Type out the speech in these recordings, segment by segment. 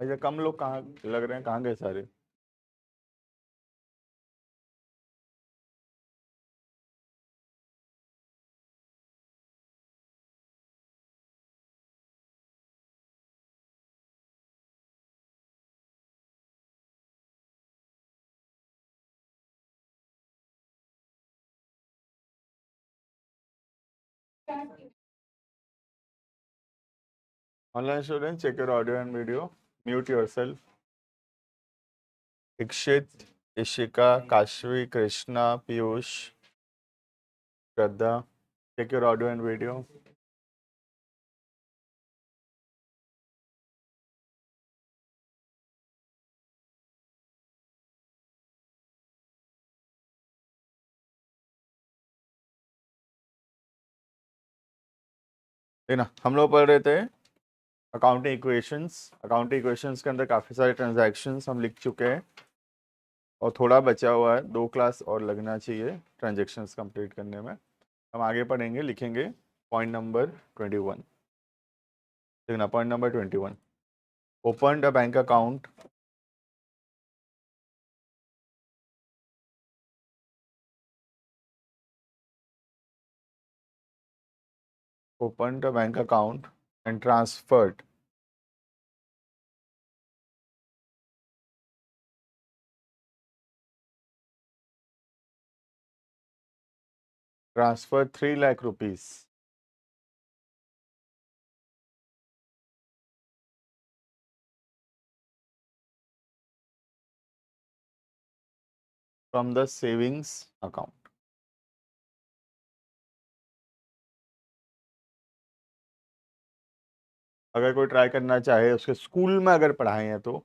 ऐसे कम लोग कहाँ लग रहे हैं, कहाँ गए सारे? Online student, check your audio and video, mute yourself. Ikshit, Ishika, Kashvi, Krishna, Piyush, Shraddha, check your audio and video. देखना, हम लोग पढ़ रहे थे अकाउंटिंग इक्वेशंस। अकाउंटिंग इक्वेशंस के अंदर काफ़ी सारे ट्रांजैक्शंस हम लिख चुके हैं और थोड़ा बचा हुआ है, 2 क्लास और लगना चाहिए ट्रांजैक्शंस कंप्लीट करने में। हम आगे पढ़ेंगे, लिखेंगे पॉइंट नंबर 21। देखना, point number 21, open a bank account opened a bank account and transferred transferred 3 lakh rupees from the savings account. अगर कोई ट्राई करना चाहे, उसके स्कूल में अगर पढ़ाए हैं तो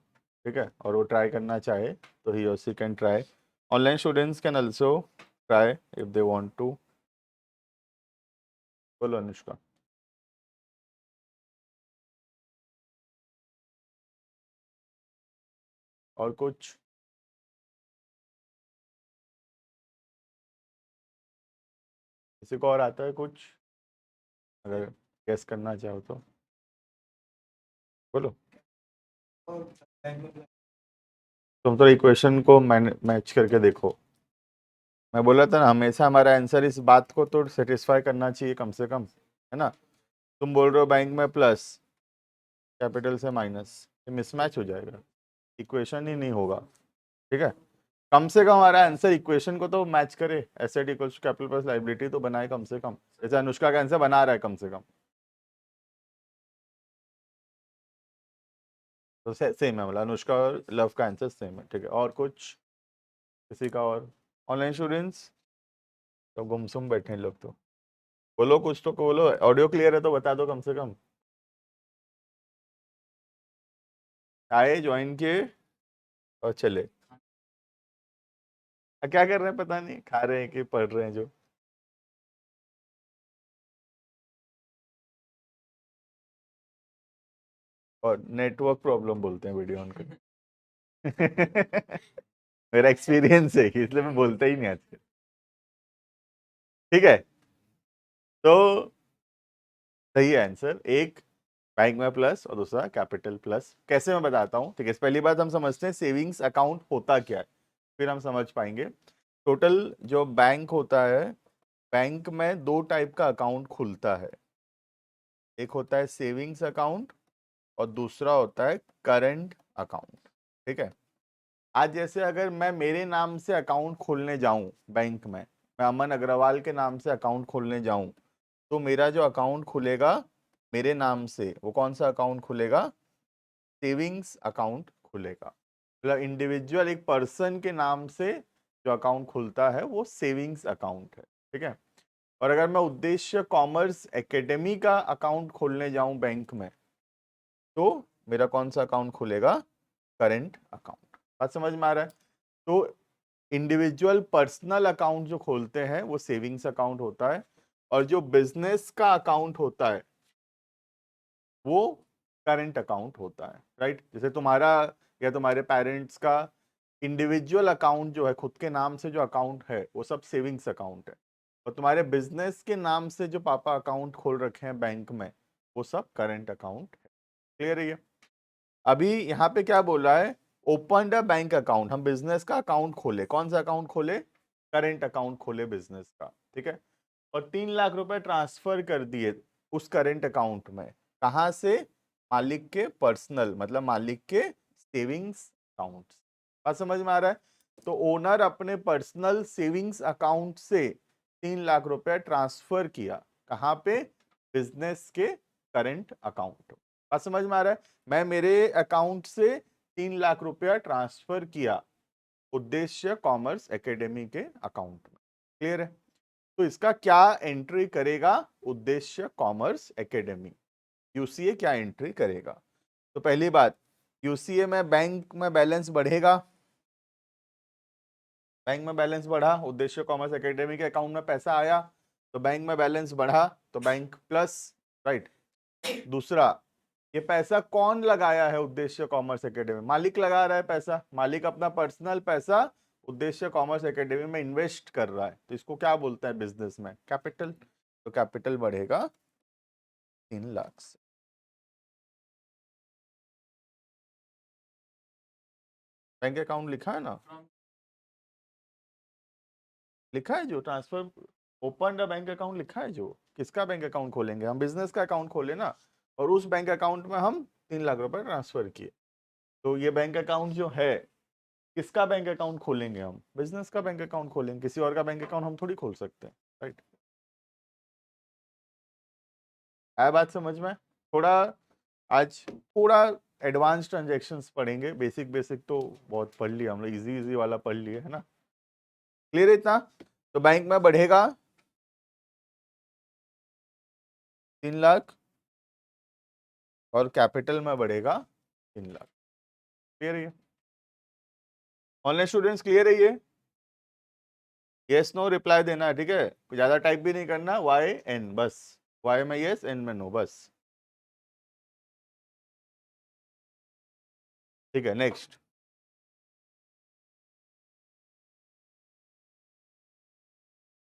ठीक है, और वो ट्राई करना चाहे तो ही और she can try. Online students can also try if they want to. बोलो अनुष्का। और कुछ? किसी को और आता है कुछ, अगर गेस करना चाहो तो बोलो। तुम तो इक्वेशन को मैच करके देखो। मैं बोला था ना, हमेशा हमारा आंसर इस बात को तो सेटिस्फाई करना चाहिए कम से कम, है ना। तुम बोल रहे हो बैंक में प्लस, कैपिटल से माइनस, ये मिसमैच हो जाएगा, इक्वेशन ही नहीं होगा। ठीक है, कम से कम हमारा आंसर इक्वेशन को तो मैच करे। Asset equals to capital plus liability तो बनाए कम से कम, जैसे अनुष्का का आंसर बना रहा है कम से कम, तो सेम है, मतलब अनुष्का और लव का आंसर सेम है। ठीक है, और कुछ किसी का? और ऑनलाइन स्टूडेंट्स तो गुमसुम बैठे हैं लोग, तो बोलो कुछ तो बोलो। ऑडियो क्लियर है तो बता दो कम से कम। आए, ज्वाइन किए और चले। क्या कर रहे हैं पता नहीं, खा रहे हैं कि पढ़ रहे हैं जो। और नेटवर्क प्रॉब्लम बोलते हैं वीडियो ऑन कर। मेरा एक्सपीरियंस है इसलिए मैं बोलता ही नहीं आजकल। ठीक है, तो सही है आंसर, एक बैंक में प्लस और दूसरा कैपिटल प्लस। कैसे, मैं बताता हूँ। ठीक है, पहली बात हम समझते हैं सेविंग्स अकाउंट होता क्या है, फिर हम समझ पाएंगे। टोटल जो बैंक होता है, बैंक में 2 टाइप का अकाउंट खुलता है। एक होता है सेविंग्स अकाउंट और दूसरा होता है करंट अकाउंट। ठीक है, आज जैसे अगर मैं मेरे नाम से अकाउंट खोलने जाऊं बैंक में, मैं अमन अग्रवाल के नाम से अकाउंट खोलने जाऊं, तो मेरा जो अकाउंट खुलेगा मेरे नाम से, वो कौन सा अकाउंट खुलेगा? सेविंग्स अकाउंट खुलेगा। मतलब इंडिविजुअल एक पर्सन के नाम से जो अकाउंट खुलता है वो सेविंग्स अकाउंट है। ठीक है, और अगर मैं उद्देश्य कॉमर्स एकेडमी का अकाउंट खोलने जाऊं बैंक में, तो मेरा कौन सा अकाउंट खुलेगा? Current account. बात समझ में आ रहा है? तो इंडिविजुअल पर्सनल अकाउंट जो खोलते हैं वो सेविंग्स अकाउंट होता है, और जो बिजनेस का अकाउंट होता है वो करंट अकाउंट होता है। राइट, जैसे तुम्हारा या तुम्हारे पेरेंट्स का इंडिविजुअल अकाउंट जो है, खुद के नाम से जो अकाउंट है वो सब सेविंग्स अकाउंट है, और तुम्हारे बिजनेस के नाम से जो पापा अकाउंट खोल रखे हैं बैंक में, वो सब करंट अकाउंट है। क्लियर है ये? अभी यहाँ पे क्या बोला है, ओपन द बैंक अकाउंट, हम बिजनेस का अकाउंट खोले, कौन सा अकाउंट खोले, करेंट अकाउंट खोले बिजनेस का, ठीक है, और 3 लाख रुपए ट्रांसफर कर दिए उस करेंट अकाउंट में, कहां से, मालिक के पर्सनल मतलब मालिक के सेविंग्स अकाउंट। बात समझ में आ रहा है? तो ओनर अपने पर्सनल सेविंग्स अकाउंट से 3 लाख रुपए ट्रांसफर किया, कहां पे, बिजनेस के करेंट अकाउंट। बात समझ में आ रहा है? मैं मेरे अकाउंट से 3 लाख रुपया ट्रांसफर किया उद्देश्य कॉमर्स एकेडमी के अकाउंट में। क्लियर है? तो इसका क्या एंट्री करेगा उद्देश्य कॉमर्स एकेडमी, यूसीए क्या एंट्री करेगा? तो पहली बात, यूसीए में बैंक में बैलेंस बढ़ेगा, बैंक में बैलेंस बढ़ा, उद्देश्य कॉमर्स एकेडमी के अकाउंट में पैसा आया, तो बैंक में बैलेंस बढ़ा, तो बैंक प्लस, राइट। दूसरा, ये पैसा कौन लगाया है उद्देश्य कॉमर्स एकेडमी, मालिक लगा रहा है पैसा, मालिक अपना पर्सनल पैसा उद्देश्य कॉमर्स एकेडमी में इन्वेस्ट कर रहा है, तो इसको क्या बोलता है बिजनेस में, कैपिटल। तो कैपिटल बढ़ेगा 3 लाख से। बैंक अकाउंट लिखा है ना, लिखा है जो transfer, open the bank account लिखा है जो, किसका बैंक अकाउंट खोलेंगे हम, बिजनेस का अकाउंट खोले ना, और उस बैंक अकाउंट में हम 3 लाख रुपए ट्रांसफर किए। तो ये बैंक अकाउंट जो है, किसका बैंक अकाउंट खोलेंगे हम, बिजनेस का बैंक अकाउंट खोलेंगे, किसी और का बैंक अकाउंट हम थोड़ी खोल सकते हैं, राइट। है बात समझ में? थोड़ा आज थोड़ा एडवांस ट्रांजेक्शन्स पढ़ेंगे, बेसिक बेसिक तो बहुत पढ़ लिया हम लोग, इजी इजी वाला पढ़ लिए है ना, क्लियर है इतना? तो बैंक में बढ़ेगा 3 लाख और कैपिटल में बढ़ेगा 3 लाख। क्लियर है? ऑनलाइन स्टूडेंट्स क्लियर है ये? यस नो रिप्लाई देना है, ठीक है, ज्यादा टाइप भी नहीं करना, वाई एन बस, वाई में यस, एन में नो, बस, ठीक है। नेक्स्ट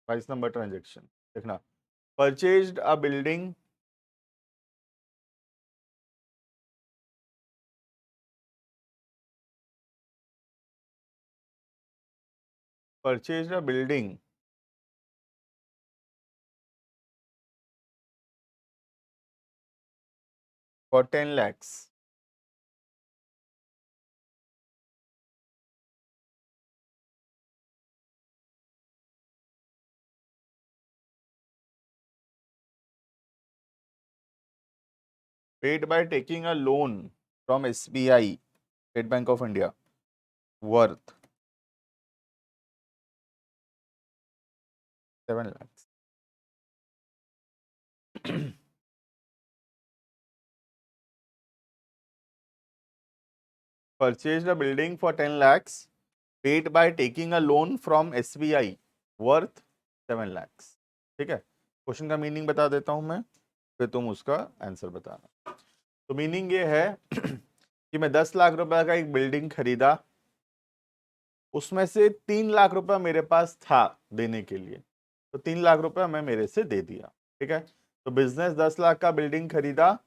22 नंबर ट्रांजेक्शन देखना, purchased a building, purchased a building for 10 lakhs, paid by taking a loan from SBI, State Bank of India, worth 7 lakhs. Purchased a building for 10 lakhs, paid by taking a loan from SBI, worth 7 lakhs. ठीक है, question का meaning बता देता हूं मैं, फिर तुम उसका आंसर बताना। तो मीनिंग ये है कि मैं 10 लाख रुपए का एक बिल्डिंग खरीदा, उसमें से 3 लाख रुपए मेरे पास था देने के लिए, तो 3 लाख रुपए मैं मेरे से दे दिया, ठीक है। तो बिजनेस 10 लाख का बिल्डिंग खरीदा,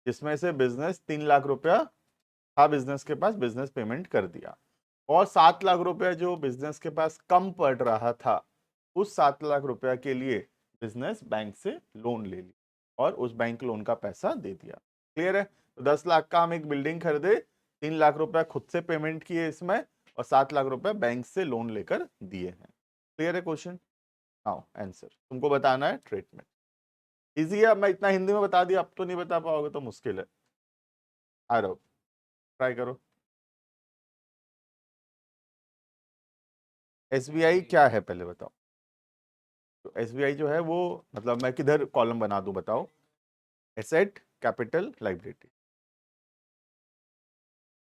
जिसमें से बिजनेस 3 लाख रुपया था बिजनेस के पास, बिजनेस पेमेंट कर दिया, और 7 लाख रुपया जो बिजनेस के पास कम पड़ रहा था, उस 7 लाख रुपया के लिए बिजनेस बैंक से लोन ले ली और उस बैंक लोन का पैसा दे दिया। क्लियर है? तो 10 लाख का हम एक बिल्डिंग खरीदे, 3 लाख रुपया खुद से पेमेंट किए इसमें, और 7 लाख रुपया बैंक से लोन लेकर दिए हैं। क्लियर है क्वेश्चन? हाँ, आंसर तुमको बताना है ट्रीटमेंट। इजी है, अब मैं इतना हिंदी में बता दिया, अब तो नहीं बता पाओगे तो मुश्किल है, आ रहा हो, ट्राई करो। एसबीआई क्या है पहले बताओ। तो एसबीआई जो है वो, मतलब मैं किधर कॉलम बना दूं बताओ, एसेट, कैपिटल, लाइबिलिटी,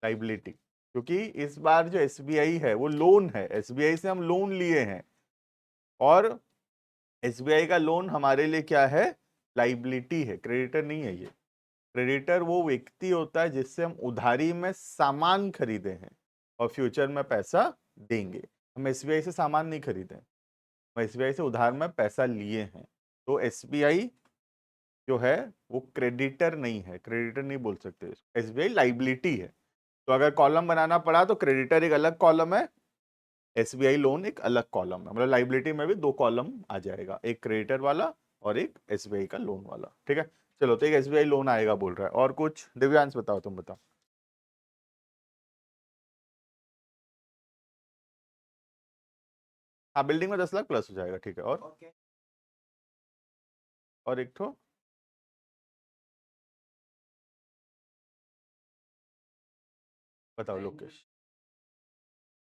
लाइबिलिटी, क्योंकि इस बार जो एसबीआई है वो लोन है, एसबीआई से हम लोन लिए हैं, और एसबीआई का लोन हमारे लिए क्या है, लाइबिलिटी है, क्रेडिटर नहीं है ये। क्रेडिटर वो व्यक्ति होता है जिससे हम उधारी में सामान खरीदे हैं और फ्यूचर में पैसा देंगे। हम एसबीआई से सामान नहीं खरीदे, हम एसबीआई से उधार में पैसा लिए हैं। तो एसबीआई जो है वो क्रेडिटर नहीं है, क्रेडिटर नहीं बोल सकते, एसबीआई लाइबिलिटी है। तो अगर कॉलम बनाना पड़ा तो क्रेडिटर एक अलग कॉलम है, एसबीआई लोन एक अलग कॉलम है, मतलब लाइबिलिटी में भी दो कॉलम आ जाएगा, एक क्रेडिटर वाला और एक एसबीआई का लोन वाला। ठीक है, चलो तो एक एसबीआई लोन आएगा बोल रहा है। और कुछ दिव्यांश बताओ, तुम बताओ। हाँ, बिल्डिंग में 10 लाख प्लस हो जाएगा, ठीक है। और एक तो बताओ लोकेश।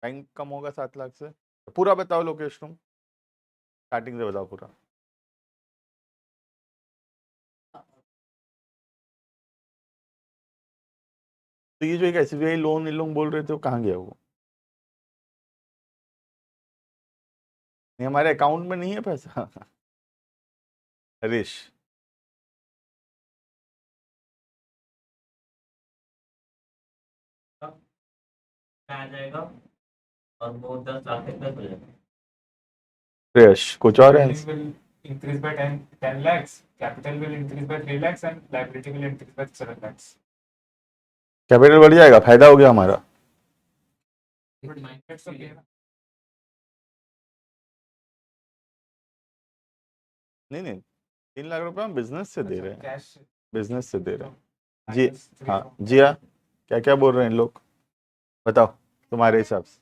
बैंक कम होगा 7 लाख से, पूरा बताओ लोकेश, तुम स्टार्टिंग से बताओ पूरा। तो ये जो एक एसबीआई लोन इन लोग बोल रहे थे वो कहाँ गया वो? नहीं, हमारे अकाउंट में नहीं है पैसा। हरीश, आ जाएगा और वो 10 लाख तक हो जाएगा। श्रेयस कुछ और है? Billing will increase by 10 lakhs, capital will increase by 3 lakhs and liability will increase by 7 lakhs. Capital बढ़ जाएगा, फायदा हो गया हमारा। But mindset सब ये है ना। नहीं नहीं, 3 लाख रुपए हम बिजनेस से दे रहे हैं, कैश बिजनेस से दे रहे हैं जी। हाँ जिया, क्या क्या बोल रहे हैं इन लोग, बताओ तुम्हारे हिसाब से।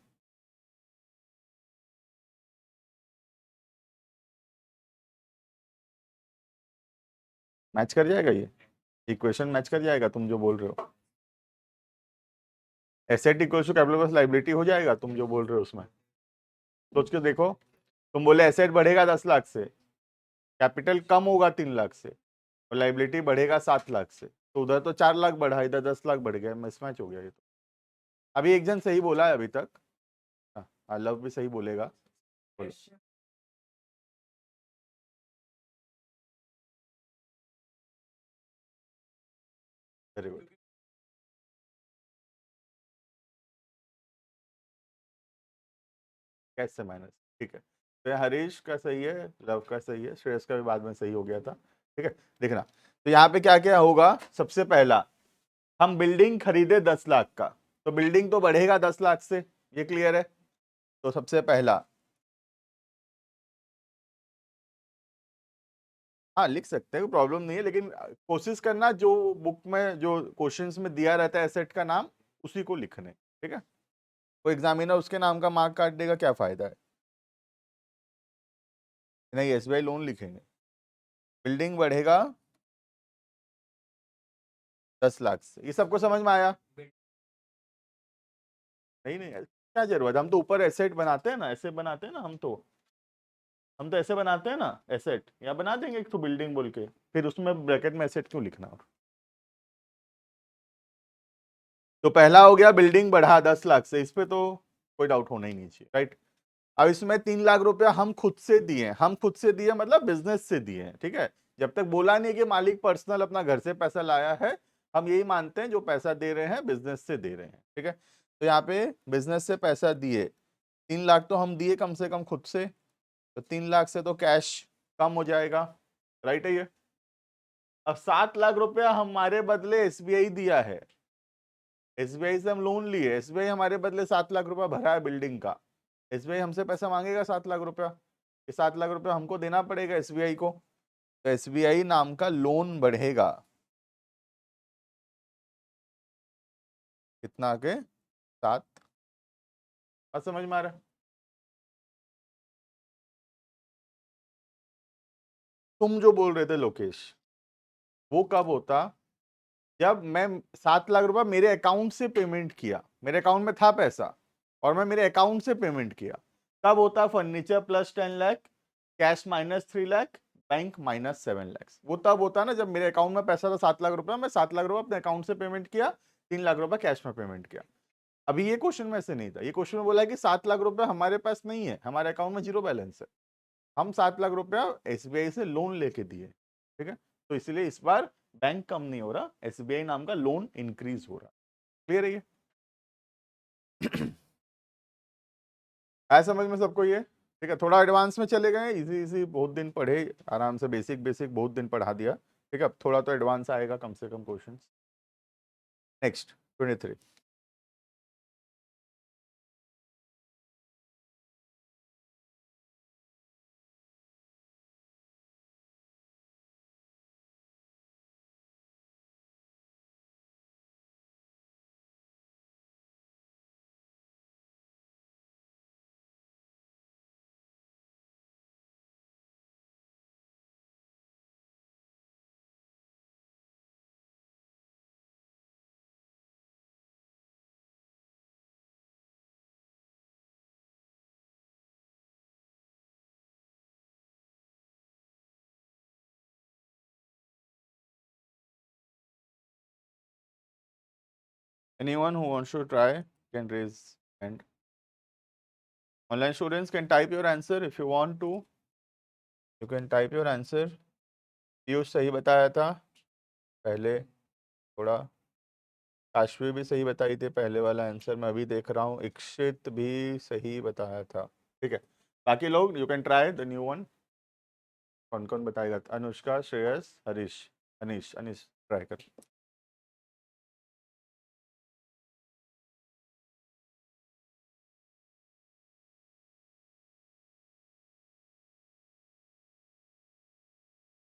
मैच कर जाएगा ये इक्वेशन, मैच कर जाएगा तुम जो बोल रहे हो? Asset equal to capital plus liability हो जाएगा तुम जो बोल रहे हो उसमें? सोच के देखो, तुम बोले एसेट बढ़ेगा 10 लाख से, कैपिटल कम होगा 3 लाख से, और लाइबिलिटी बढ़ेगा 7 लाख से, तो उधर तो 4 लाख बढ़ा, इधर 10 लाख बढ़ गया, मिसमैच हो गया ये तो। अभी एक जन सही बोला है अभी तक। हाँ, लव भी सही बोलेगा। बोलो। Very good. कैसे माइनस, ठीक है। तो यहाँ हरीश का सही है, लव का सही है, श्रेयस का भी बाद में सही हो गया था। ठीक है, देखना तो यहाँ पे क्या क्या होगा। सबसे पहला, हम बिल्डिंग खरीदे 10 लाख का, तो बिल्डिंग तो बढ़ेगा 10 लाख से, ये क्लियर है। तो सबसे पहला, हाँ लिख सकते हैं, कोई प्रॉब्लम नहीं है, लेकिन कोशिश करना जो बुक में जो क्वेश्चंस में दिया रहता है एसेट का नाम, उसी को लिखने। ठीक है, कोई एग्जामिनर उसके नाम का मार्क काट देगा, क्या फायदा है। नहीं, एसबीआई लोन लिखेंगे, बिल्डिंग बढ़ेगा 10 लाख से, ये सबको समझ में आया? नहीं नहीं, क्या जरूरत है, हम तो ऊपर एसेट बनाते हैं ना, ऐसे बनाते हैं ना, हम तो ऐसे बनाते हैं ना एसेट, या बना देंगे एक तो बिल्डिंग बोल के, फिर उसमें ब्रैकेट में एसेट क्यों लिखना। और तो पहला हो गया बिल्डिंग बढ़ा 10 लाख से, इस पे तो कोई डाउट होना ही नहीं चाहिए, राइट। अब इसमें 3 लाख रुपया हम खुद से दिए, हम खुद से दिए मतलब बिजनेस से दिए हैं, ठीक है। जब तक बोला नहीं कि मालिक पर्सनल अपना घर से पैसा लाया है, हम यही मानते हैं जो पैसा दे रहे हैं बिजनेस से दे रहे हैं, ठीक है। तो यहाँ पे बिजनेस से पैसा दिए, 3 लाख तो हम दिए कम से कम खुद से, तो 3 लाख से तो कैश कम हो जाएगा, राइट है ये। अब 7 लाख रुपया हमारे बदले एसबीआई दिया है, एसबीआई से हम लोन लिए, एसबीआई हमारे बदले 7 लाख रुपया भरा है बिल्डिंग का, एसबीआई हमसे पैसा मांगेगा 7 लाख रुपया, ये 7 लाख रुपया हमको देना पड़ेगा एसबीआई को, तो एसबीआई नाम का लोन बढ़ेगा कितना आगे, 7। बात समझ में आ रहा है? तुम जो बोल रहे थे लोकेश, वो कब होता, जब मैं 7 लाख रुपया मेरे अकाउंट से पेमेंट किया, मेरे अकाउंट में था पैसा और मैं मेरे अकाउंट से पेमेंट किया, तब होता furniture plus 10 lakh, cash -3 lakh, bank -7 lakh. वो तब होता ना जब मेरे अकाउंट में पैसा था 7 लाख रुपया, मैं 7 लाख रुपया अपने अकाउंट से पेमेंट किया, 3 लाख रुपया कैश में पेमेंट किया। अभी ये क्वेश्चन में से नहीं था, ये क्वेश्चन में बोला है कि 7 लाख रुपया हमारे पास नहीं है, हमारे अकाउंट में जीरो बैलेंस है, हम 7 लाख रुपया एसबीआई से लोन लेके दिए, ठीक है। तो इसलिए इस बार बैंक कम नहीं हो रहा, एसबीआई नाम का लोन इंक्रीज हो रहा। क्लियर है ये? आया समझ में सबको ये? ठीक है, थोड़ा एडवांस में चले गए, इजी इजी बहुत दिन पढ़े, आराम से बेसिक बेसिक बहुत दिन पढ़ा दिया, ठीक है, अब थोड़ा तो एडवांस आएगा कम से कम question. Next 23। Anyone who wants to try can raise hand. Online students can type your answer if you want to. You can type your answer. Piyush सही बताया था पहले, थोड़ा काशवी भी सही बताई थी पहले वाला आंसर, मैं अभी देख रहा हूँ इक्षित भी सही बताया था। ठीक है, बाकी लोग you can try the new one. कौन कौन बताएगा? अनुष्का, श्रेयस, हरीश, अनीश। अनीश ट्राई कर।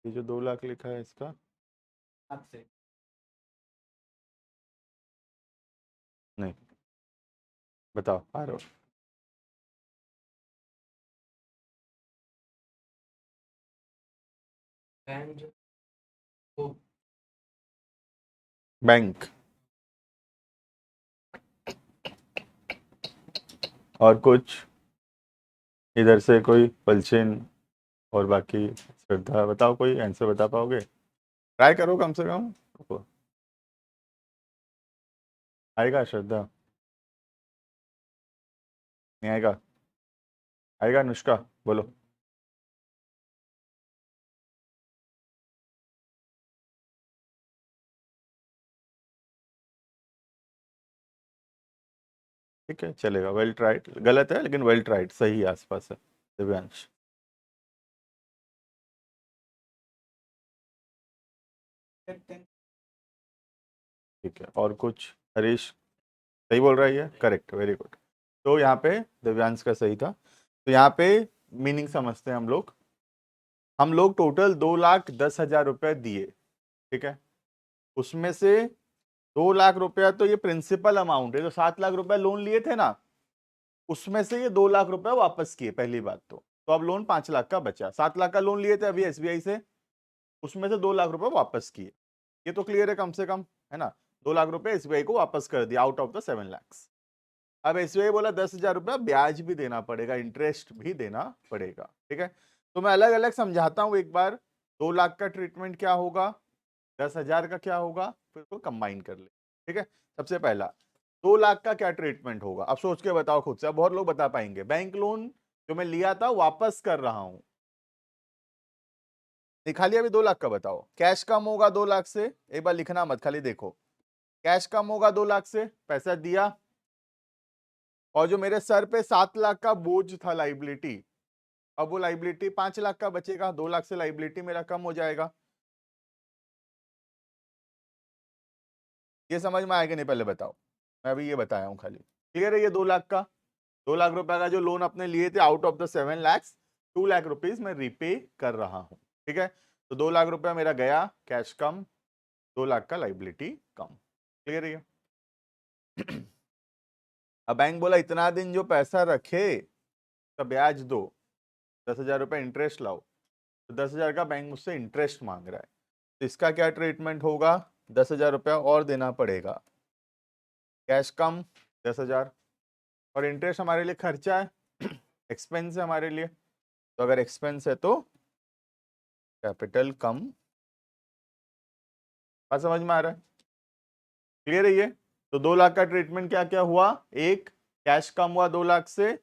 ये जो 2 लाख लिखा है इसका आपसे नहीं, बताओ आ रहा हो। बैंक और कुछ इधर से कोई पलचिन और बाकी श्रद्धा, बताओ कोई आंसर बता पाओगे? ट्राई करो कम से कम। आएगा श्रद्धा? नहीं आएगा? आएगा अनुष्का? बोलो। ठीक है चलेगा, वेल ट्राइड। गलत है लेकिन वेल ट्राइड, सही है, आसपास है। दिव्यांश ठीक है, और कुछ? हरीश सही बोल रहा है, करेक्ट, वेरी गुड। तो यहाँ पे दिव्यांश का सही था। तो यहाँ पे मीनिंग समझते हैं हम लोग टोटल 2,10,000 रुपए दिए, ठीक है। उसमें से 2 लाख रुपया तो ये प्रिंसिपल अमाउंट है, जो 7 लाख रुपए लोन लिए थे ना, उसमें से ये 2 लाख रुपए वापस किए पहली बात तो अब लोन 5 लाख का बचा। 7 लाख का लोन लिए थे अभी एसबीआई से, उसमें से 2 लाख रुपए वापस किए। ये तो क्लियर है कम से कम, है ना? 2 लाख रुपए एसबीआई को वापस कर दिया आउट ऑफ द 7 लैक्स। अब एसबीआई बोला 10,000 रुपया ब्याज भी देना पड़ेगा, इंटरेस्ट भी देना पड़ेगा, ठीक है। तो मैं अलग अलग समझाता हूं एक बार। 2 लाख का ट्रीटमेंट क्या होगा, 10,000 का क्या होगा, फिर उसको कंबाइन कर ले, ठीक है। सबसे पहला 2 लाख का क्या ट्रीटमेंट होगा, अब सोच के बताओ खुद से। अब बहुत लोग बता पाएंगे। बैंक लोन जो मैं लिया था वापस कर रहा हूं, दिखा लिया। अभी 2 लाख का बताओ। कैश कम होगा 2 लाख से, एक बार लिखना मत, खाली देखो। कैश कम होगा 2 लाख से, पैसा दिया, और जो मेरे सर पे 7 लाख का बोझ था लाइबिलिटी, अब वो लाइबिलिटी 5 लाख का बचेगा। 2 लाख से लाइबिलिटी मेरा कम हो जाएगा। ये समझ में आएगा नहीं, पहले बताओ। मैं अभी ये बताया हूं खाली, क्लियर है? ये 2 लाख का, 2 लाख रुपए का जो लोन अपने लिए थे out of the 7 lakhs, 2 lakh rupees मैं रिपे कर रहा हूं, ठीक है। तो 2 लाख रुपया मेरा गया, कैश कम, 2 लाख का लाइबिलिटी कम, क्लियर है? अब बैंक बोला इतना दिन जो पैसा रखे तो ब्याज दो, 10,000 रुपये इंटरेस्ट लाओ। तो 10,000 का बैंक मुझसे इंटरेस्ट मांग रहा है, तो इसका क्या ट्रीटमेंट होगा? 10,000 रुपया और देना पड़ेगा, कैश कम 10,000, और इंटरेस्ट हमारे लिए खर्चा है, एक्सपेंस है हमारे लिए। तो अगर एक्सपेंस है तो कैपिटल कम। बात समझ में आ रहा है? क्लियर है ये? तो 2 लाख का ट्रीटमेंट क्या क्या हुआ? एक, कैश कम हुआ 2 लाख से,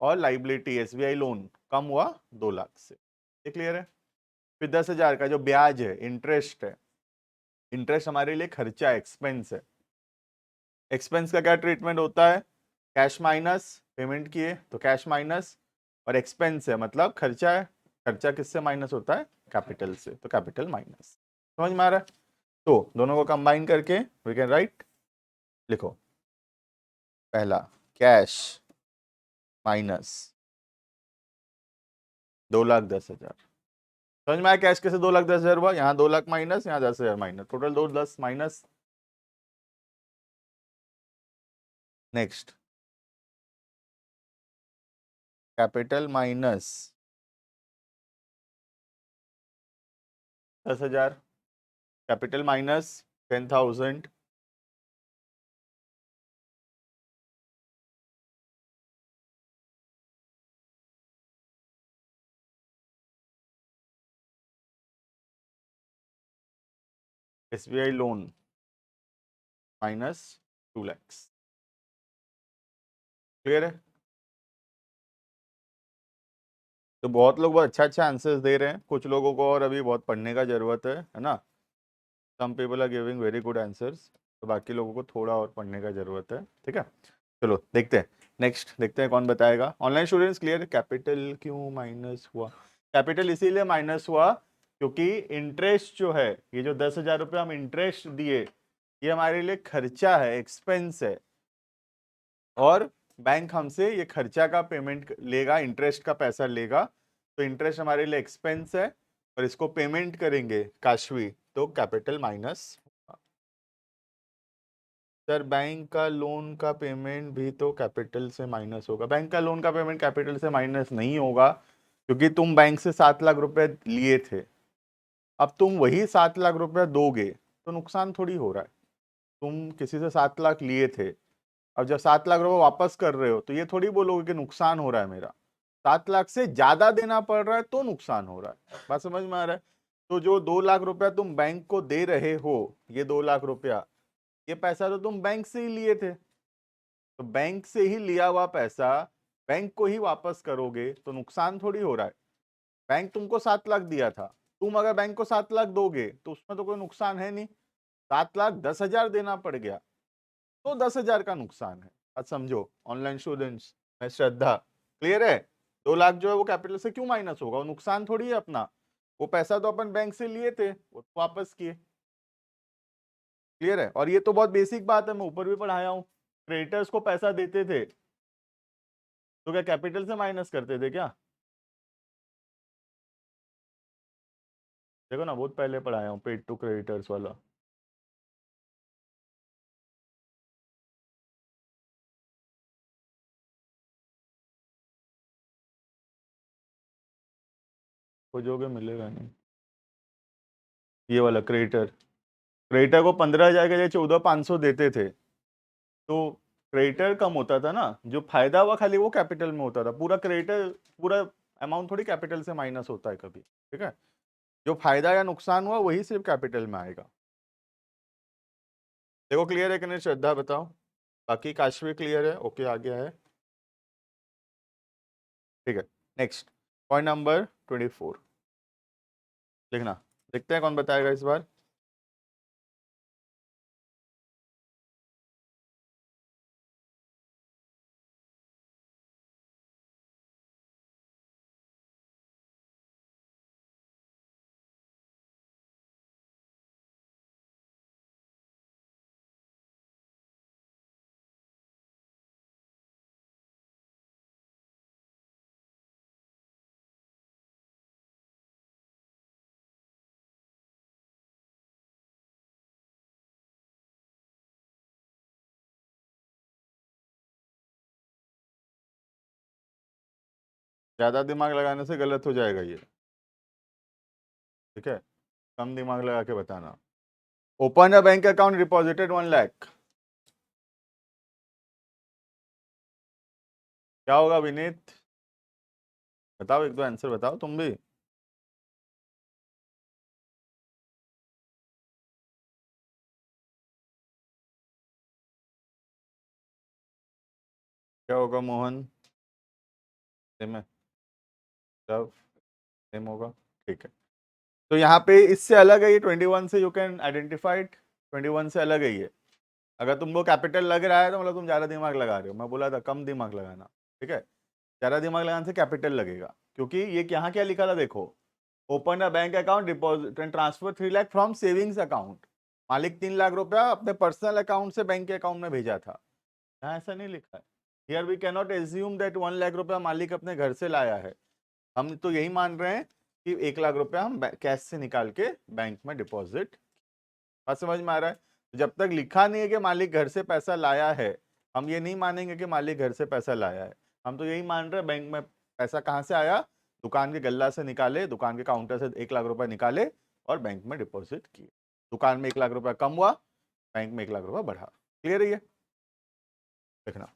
और लाइबिलिटी एसबीआई लोन कम हुआ 2 लाख से। ये क्लियर है? फिर 10,000 का जो ब्याज है, इंटरेस्ट है, इंटरेस्ट हमारे लिए खर्चा है, एक्सपेंस है। एक्सपेंस का क्या ट्रीटमेंट होता है? कैश माइनस, पेमेंट किए तो कैश माइनस, और एक्सपेंस है मतलब खर्चा है, खर्चा किससे माइनस होता है? कैपिटल से, तो कैपिटल माइनस। समझ में आ रहा है? तो दोनों को कंबाइन करके वी कैन राइट, लिखो पहला कैश माइनस 2,10,000। समझ में आया कैश कैसे 2,10,000 हुआ? यहाँ 2 लाख माइनस, यहाँ 10,000 minus, total 2,10 minus. Next capital minus 10,000, capital minus 10,000, SBI loan minus 2 lakhs। Clear है? तो बहुत लोग बहुत अच्छा आंसर्स दे रहे हैं, कुछ लोगों को और अभी बहुत पढ़ने का जरूरत है ना? Some people are giving very good answers, तो बाकी लोगों को थोड़ा और पढ़ने का जरूरत है। ठीक है, चलो देखते हैं, नेक्स्ट देखते हैं कौन बताएगा। Online students clear? कैपिटल क्यों माइनस हुआ? कैपिटल इसीलिए माइनस हुआ क्योंकि इंटरेस्ट जो है, ये जो 10,000 रुपये हम इंटरेस्ट दिए, ये हमारे लिए खर्चा है, एक्सपेंस है, और बैंक हमसे ये खर्चा का पेमेंट लेगा, इंटरेस्ट का पैसा लेगा, तो इंटरेस्ट हमारे लिए एक्सपेंस है और इसको पेमेंट करेंगे काशवी, तो कैपिटल माइनस। सर बैंक का लोन का पेमेंट भी तो कैपिटल से माइनस होगा। बैंक का लोन का पेमेंट कैपिटल से माइनस नहीं होगा क्योंकि तुम बैंक से 7 लाख रुपए लिए थे, अब तुम वही 7 लाख रुपए दोगे, तो नुकसान थोड़ी हो रहा है। तुम किसी से 7 लाख लिए थे, अब जब 7 लाख रुपए वापस कर रहे हो तो ये थोड़ी बोलोगे कि नुकसान हो रहा है मेरा। 7 लाख से ज्यादा देना पड़ रहा है तो नुकसान हो रहा है। बात समझ में आ रहा है? तो जो 2 लाख रुपया तुम बैंक को दे रहे हो, ये 2 लाख रुपया, ये पैसा तो तुम बैंक से ही लिए थे, तो बैंक से ही लिया हुआ पैसा बैंक को ही वापस करोगे तो नुकसान थोड़ी हो रहा है। बैंक तुमको 7 लाख दिया था, तुम अगर बैंक को 7 लाख दोगे तो उसमें तो कोई नुकसान है नहीं। 7,10,000 देना पड़ गया तो 10,000 का नुकसान है। अब समझो ऑनलाइन स्टूडेंट्स, मैं श्रद्धा, क्लियर है? 2 लाख जो है वो कैपिटल से क्यों माइनस होगा? वो नुकसान थोड़ी है अपना, वो पैसा तो अपन बैंक से लिए थे, वो तो वापस किए। क्लियर है? और ये तो बहुत बेसिक बात है, मैं ऊपर भी पढ़ाया हूँ। क्रेडिटर्स को पैसा देते थे तो क्या कैपिटल से माइनस करते थे क्या? देखो ना, बहुत पहले पढ़ाया हूँ पेड टू क्रेडिटर्स वाला। खोजोगे मिलेगा नहीं। ये वाला क्रेडिटर, क्रेडिटर को 15,000 के 14,500 देते थे, तो क्रेडिटर कम होता था ना, जो फायदा हुआ खाली वो कैपिटल में होता था। पूरा क्रेडिटर, पूरा अमाउंट थोड़ी कैपिटल से माइनस होता है कभी। ठीक है, जो फायदा या नुकसान हुआ वही सिर्फ कैपिटल में आएगा। देखो क्लियर है कि नहीं? श्रद्धा बताओ। बाकी काशवी क्लियर है? ओके, आ गया है। ठीक है, नेक्स्ट पॉइंट नंबर 24 लिखना। देखते हैं कौन बताएगा इस बार। ज्यादा दिमाग लगाने से गलत हो जाएगा ये। ठीक है, कम दिमाग लगा के बताना। Open a bank account, deposited 1 lakh. क्या होगा विनीत? बताओ, एक दो आंसर बताओ तुम भी। क्या होगा मोहन? सेम है, सब सेम होगा। ठीक है, तो यहाँ पे इससे अलग है ये 21 से, यू कैन आइडेंटिफाई इट। 21 से अलग है ये। अगर तुमको कैपिटल लग रहा है तो मतलब तुम ज़्यादा दिमाग लगा रहे हो। मैं बोला था कम दिमाग लगाना। ठीक है, ज़्यादा दिमाग लगाने से कैपिटल लगेगा, क्योंकि ये यहाँ क्या लिखा था देखो, open a bank account, deposit and transfer 3 lakh from savings account. मालिक 3 लाख रुपया अपने पर्सनल अकाउंट से बैंक के अकाउंट में भेजा था। यहाँ ऐसा नहीं लिखा है। Here we can not assume that 1 lakh रुपया मालिक अपने घर से लाया है। हम तो यही मान रहे हैं कि 1 लाख रुपया हम कैश से निकाल के बैंक में डिपॉजिट। बात समझ में आ रहा है? जब तक लिखा नहीं है कि मालिक घर से पैसा लाया है, हम ये नहीं मानेंगे कि मालिक घर से पैसा लाया है। हम तो यही मान रहे हैं बैंक में पैसा कहाँ से आया, दुकान के गल्ला से निकाले, दुकान के काउंटर से 1 लाख रुपया निकाले और बैंक में डिपॉजिट किए। दुकान में 1 लाख रुपया कम हुआ, बैंक में 1 लाख रुपया बढ़ा। क्लियर है ये? देखना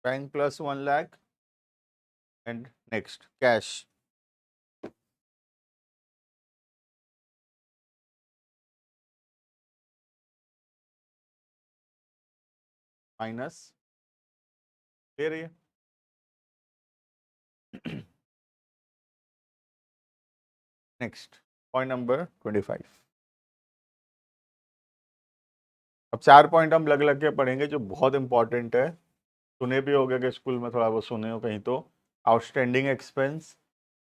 bank plus 1 lakh and next cash minus. Clear है ये? Next point number 25। अब 4 पॉइंट हम लग लग के पढ़ेंगे जो बहुत इंपॉर्टेंट है। सुने भी होगे कि स्कूल में थोड़ा बहुत सुने हो कहीं तो। Outstanding expense,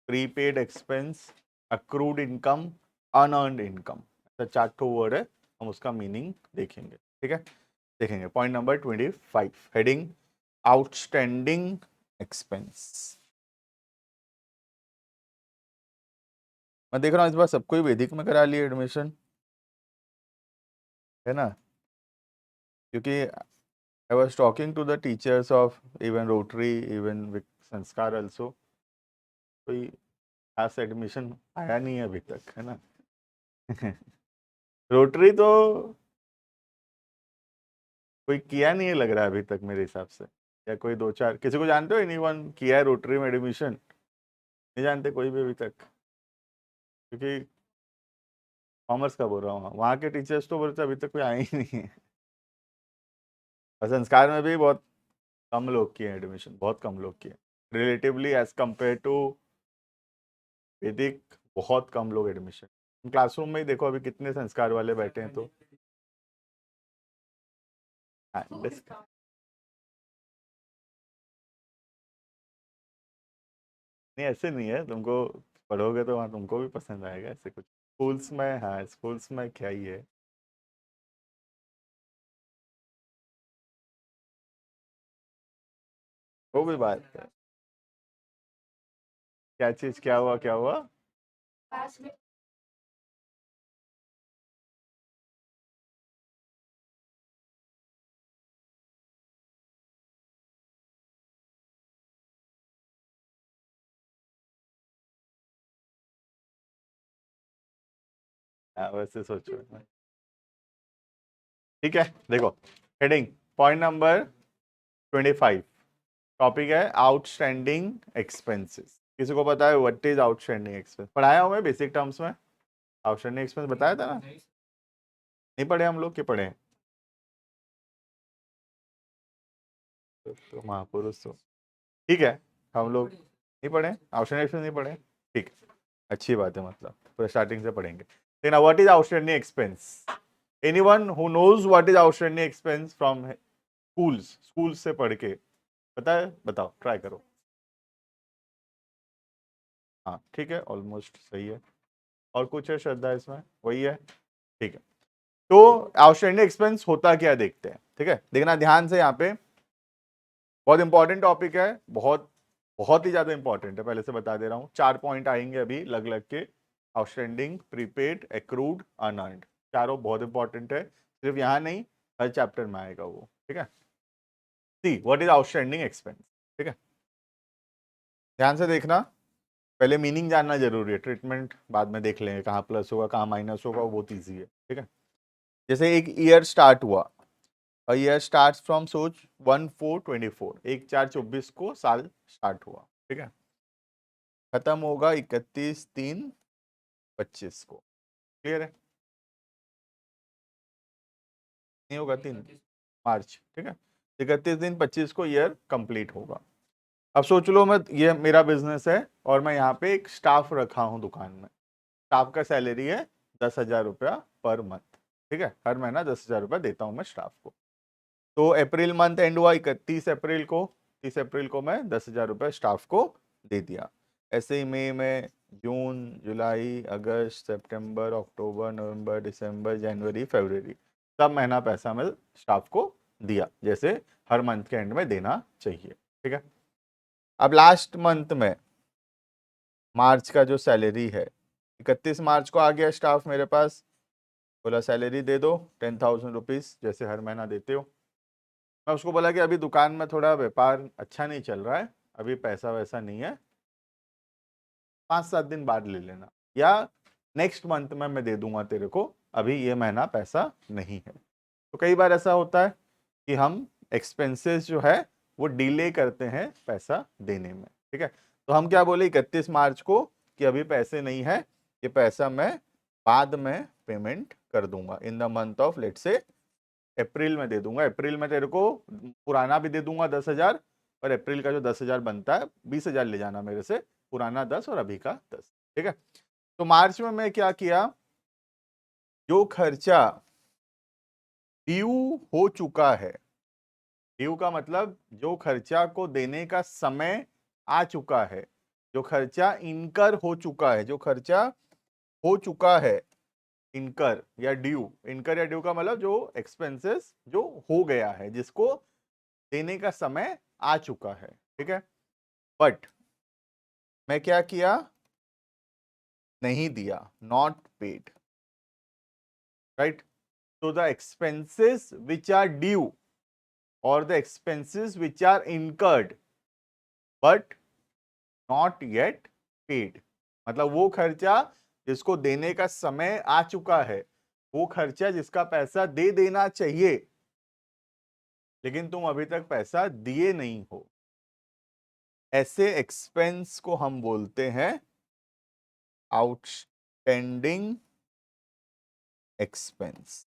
prepaid expense, accrued income, unearned income, ऐसा 4 ठो वर्ड है। हम उसका मीनिंग देखेंगे। ठीक है, देखेंगे। Point number 25, heading outstanding expense. मैं देख रहा हूँ इस बार सबको ही वैदिक में करा लिया एडमिशन, है ना? क्योंकि I was talking to the teachers of even Rotary, even with संस्कार also, कोई खास एडमिशन आया नहीं है अभी तक, है ना? रोटरी तो कोई किया नहीं है लग रहा है अभी तक मेरे हिसाब से, या कोई 2-4 किसी को जानते हो? एनीवन किया है रोटरी में एडमिशन? नहीं जानते कोई भी अभी तक? क्योंकि कॉमर्स का बोल रहा हूँ, वहाँ के टीचर्स तो बोलते अभी तक कोई आए ही नहीं है। और संस्कार में भी बहुत कम लोग किए एडमिशन, बहुत कम लोग किए रिलेटिवली एज कम्पेयर टू वैदिक। बहुत कम लोग एडमिशन। क्लासरूम में ही देखो अभी कितने संस्कार वाले बैठे हैं। तो नहीं, ऐसे नहीं है। तुमको पढ़ोगे तो वहाँ तुमको भी पसंद आएगा। ऐसे कुछ स्कूल्स में, हाँ स्कूल्स में क्या ही है। वो भी बात है। क्या चीज, क्या हुआ, क्या हुआ? हाँ, वैसे सोचो। ठीक है, देखो हेडिंग पॉइंट नंबर 25, टॉपिक है आउटस्टैंडिंग एक्सपेंसेस। किसी को पता है व्हाट इज आउटस्टैंडिंग एक्सपेंस? पढ़ाया हूँ मैं बेसिक टर्म्स में। आउटस्टैंडिंग एक्सपेंस बताया था ना? नहीं पढ़े हम लोग? के पढ़े हैं? तो महापुरुष तो ठीक है, हम लोग नहीं पढ़े आउटस्टैंडिंग एक्सपेंस, नहीं पढ़े। ठीक है, अच्छी बात है, मतलब पूरा स्टार्टिंग से पढ़ेंगे। लेकिन what is outstanding expense? Anyone who knows what is outstanding expense from schools से पढ़ के पता है? बताओ, ट्राई करो। हाँ ठीक है, ऑलमोस्ट सही है। और कुछ है श्रद्धा इसमें? वही है, ठीक है। तो आउटस्टैंडिंग एक्सपेंस होता क्या देखते हैं। ठीक है, देखना ध्यान से। यहाँ पे बहुत इंपॉर्टेंट टॉपिक है, बहुत बहुत ही ज्यादा इंपॉर्टेंट है। पहले से बता दे रहा हूँ, 4 पॉइंट आएंगे अभी लग लग के। आउटस्टैंडिंग, प्रीपेड, एक्रूड, अनअर्न्ड, चारों बहुत इंपॉर्टेंट है। सिर्फ यहाँ नहीं, हर चैप्टर में आएगा वो। ठीक है, see what is outstanding expense. ठीक है, ध्यान से देखना। पहले मीनिंग जानना जरूरी है, ट्रीटमेंट बाद में देख लेंगे, कहाँ प्लस होगा कहाँ माइनस होगा, वो बहुत ईजी है। ठीक है, जैसे एक ईयर स्टार्ट हुआ, ईयर स्टार्ट फ्रॉम सोच 1/4/24, 1/4/24 को साल स्टार्ट हुआ। ठीक है, खत्म होगा 31/3/25 को। क्लियर है? नहीं होगा 3 मार्च। ठीक है, 31/3/25 को ईयर कंप्लीट होगा। अब सोच लो, मैं ये मेरा बिजनेस है और मैं यहाँ पे एक स्टाफ रखा हूँ दुकान में। स्टाफ का सैलरी है 10,000 रुपया पर मंथ। ठीक है, हर महीना 10,000 रुपये देता हूँ मैं स्टाफ को। तो अप्रैल मंथ एंड हुआ 31 अप्रैल को, 30 अप्रैल को मैं 10,000 रुपये स्टाफ को दे दिया। ऐसे ही मई में, जून, जुलाई, अगस्त, सितंबर, अक्टूबर, नवंबर, दिसंबर, जनवरी, फरवरी, सब महीना पैसा मैं स्टाफ को दिया, जैसे हर मंथ के एंड में देना चाहिए। ठीक है, अब लास्ट मंथ में मार्च का जो सैलरी है, 31 मार्च को आ गया स्टाफ मेरे पास, बोला सैलरी दे दो 10,000 रुपीज़, जैसे हर महीना देते हो। मैं उसको बोला कि अभी दुकान में थोड़ा व्यापार अच्छा नहीं चल रहा है, अभी पैसा वैसा नहीं है, 5-7 दिन बाद ले लेना, या नेक्स्ट मंथ में मैं दे दूंगा तेरे को, अभी ये महीना पैसा नहीं है। तो कई बार ऐसा होता है कि हम एक्सपेंसेस जो है वो डिले करते हैं पैसा देने में। ठीक है, तो हम क्या बोले 31 मार्च को कि अभी पैसे नहीं है, ये पैसा मैं बाद में पेमेंट कर दूंगा, in the month of let's say April में दे दूंगा। अप्रैल में तेरे को पुराना भी दे दूंगा 10,000, और अप्रैल का जो 10,000 बनता है 20,000 ले जाना मेरे से, पुराना 10 और अभी का 10। ठीक है, तो मार्च में मैं क्या किया, जो खर्चा ड्यू हो चुका है, ड्यू का मतलब जो खर्चा को देने का समय आ चुका है, जो खर्चा इनकर हो चुका है, जो खर्चा हो चुका है, इनकर या ड्यू, इनकर या ड्यू का मतलब जो एक्सपेंसेस जो हो गया है, जिसको देने का समय आ चुका है। ठीक है, बट मैं क्या किया, नहीं दिया, नॉट पेड, राइट। तो the expenses which are due और the expenses which are incurred but not yet paid, मतलब वो खर्चा जिसको देने का समय आ चुका है, वो खर्चा जिसका पैसा दे देना चाहिए, लेकिन तुम अभी तक पैसा दिए नहीं हो, ऐसे एक्सपेंस को हम बोलते हैं आउटस्टैंडिंग एक्सपेंस।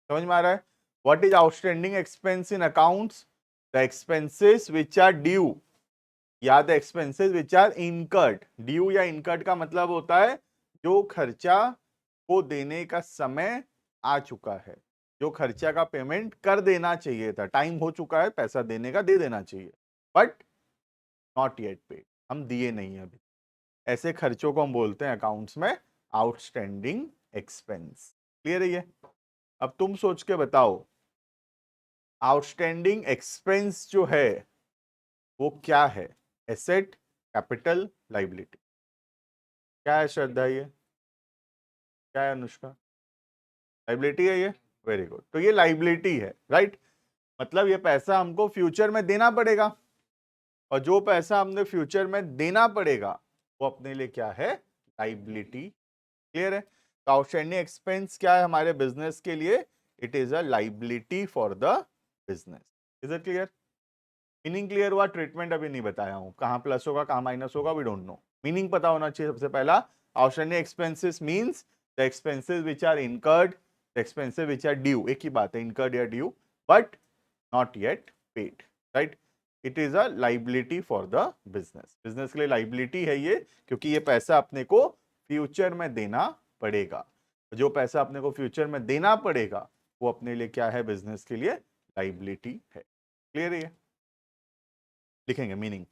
समझ में आ रहा है? What is outstanding expense in accounts? The expenses which are due या the expenses which are incurred. Due या इनकर्ड का मतलब होता है जो खर्चा को देने का समय आ चुका है, जो खर्चा का पेमेंट कर देना चाहिए था, टाइम हो चुका है पैसा देने का, दे देना चाहिए, बट नॉट येट पेड, हम दिए नहीं अभी, ऐसे खर्चों को हम बोलते हैं अकाउंट्स में आउटस्टैंडिंग एक्सपेंस। क्लियर है ये? अब तुम सोच के बताओ, आउटस्टैंडिंग एक्सपेंस जो है वो क्या है? Asset, capital, liability? क्या है श्रद्धा ये? क्या है अनुष्का? लाइबिलिटी है ये? वेरी गुड, तो ये लाइबिलिटी है, राइट। मतलब ये पैसा हमको फ्यूचर में देना पड़ेगा, और जो पैसा हमने फ्यूचर में देना पड़ेगा वो अपने लिए क्या है? लाइबिलिटी। क्लियर है? तो आउटस्टैंडिंग एक्सपेंस क्या है हमारे बिजनेस के लिए? It is a liability for the business. Is it clear? Meaning clear हुआ? ट्रीटमेंट अभी नहीं बताया हूं, कहां प्लस होगा कहां माइनस होगा, वी डोंट नो। मीनिंग पता होना चाहिए सबसे पहला। Outstanding expenses means the expenses which are incurred, the expenses which are due, एक ही बात है, इनकर्ड या due, but not yet paid, right. It is a liability for the business. Business के लिए लाइबिलिटी है ये, क्योंकि ये पैसा अपने को फ्यूचर में देना पड़ेगा। जो पैसा अपने को फ्यूचर में देना पड़ेगा वो अपने लिए क्या है? बिजनेस के लिए लाइबिलिटी है। क्लियर है? लिखेंगे मीनिंग,